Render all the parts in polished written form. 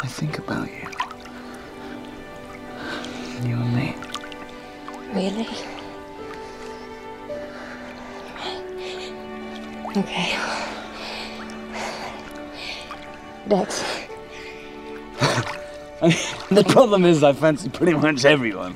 I think about you. You and me. Really? Okay. Dex. The problem is I fancy pretty much everyone.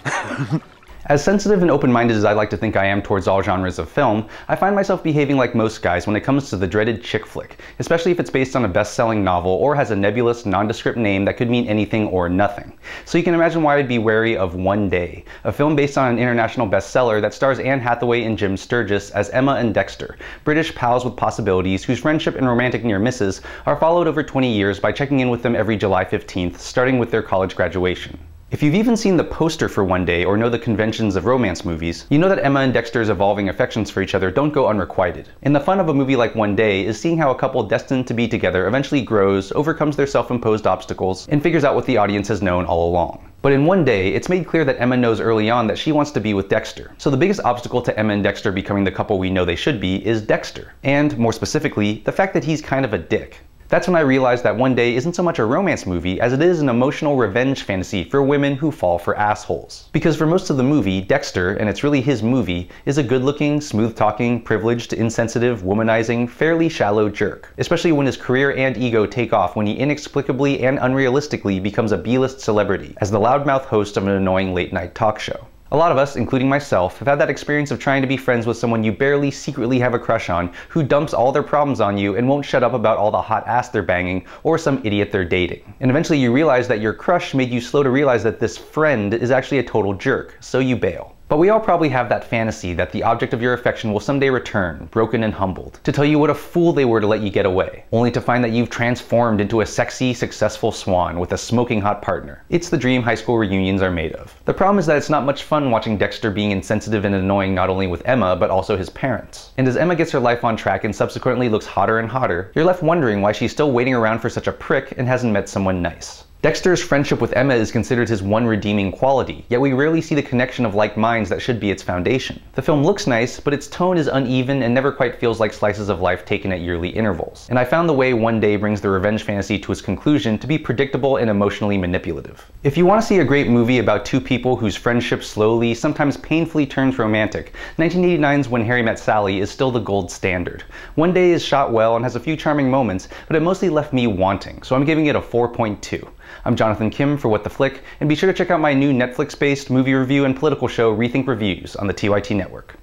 As sensitive and open-minded as I like to think I am towards all genres of film, I find myself behaving like most guys when it comes to the dreaded chick flick, especially if it's based on a best-selling novel or has a nebulous, nondescript name that could mean anything or nothing. So you can imagine why I'd be wary of One Day, a film based on an international bestseller that stars Anne Hathaway and Jim Sturgis as Emma and Dexter, British pals with possibilities whose friendship and romantic near misses are followed over 20 years by checking in with them every July 15th, starting with their college graduation. If you've even seen the poster for One Day or know the conventions of romance movies, you know that Emma and Dexter's evolving affections for each other don't go unrequited. And the fun of a movie like One Day is seeing how a couple destined to be together eventually grows, overcomes their self-imposed obstacles, and figures out what the audience has known all along. But in One Day, it's made clear that Emma knows early on that she wants to be with Dexter. So the biggest obstacle to Emma and Dexter becoming the couple we know they should be is Dexter. And, more specifically, the fact that he's kind of a dick. That's when I realized that One Day isn't so much a romance movie as it is an emotional revenge fantasy for women who fall for assholes. Because for most of the movie, Dexter, and it's really his movie, is a good-looking, smooth-talking, privileged, insensitive, womanizing, fairly shallow jerk. Especially when his career and ego take off when he inexplicably and unrealistically becomes a B-list celebrity as the loudmouth host of an annoying late-night talk show. A lot of us, including myself, have had that experience of trying to be friends with someone you barely secretly have a crush on, who dumps all their problems on you and won't shut up about all the hot ass they're banging, or some idiot they're dating. And eventually you realize that your crush made you slow to realize that this friend is actually a total jerk, so you bail. But we all probably have that fantasy that the object of your affection will someday return, broken and humbled, to tell you what a fool they were to let you get away, only to find that you've transformed into a sexy, successful swan with a smoking hot partner. It's the dream high school reunions are made of. The problem is that it's not much fun watching Dexter being insensitive and annoying not only with Emma, but also his parents. And as Emma gets her life on track and subsequently looks hotter and hotter, you're left wondering why she's still waiting around for such a prick and hasn't met someone nice. Dexter's friendship with Emma is considered his one redeeming quality, yet we rarely see the connection of like minds that should be its foundation. The film looks nice, but its tone is uneven and never quite feels like slices of life taken at yearly intervals. And I found the way One Day brings the revenge fantasy to its conclusion to be predictable and emotionally manipulative. If you want to see a great movie about two people whose friendship slowly, sometimes painfully turns romantic, 1989's When Harry Met Sally is still the gold standard. One Day is shot well and has a few charming moments, but it mostly left me wanting, so I'm giving it a 4.2. I'm Jonathan Kim for What the Flick, and be sure to check out my new Netflix-based movie review and political show ReThink Reviews on the TYT Network.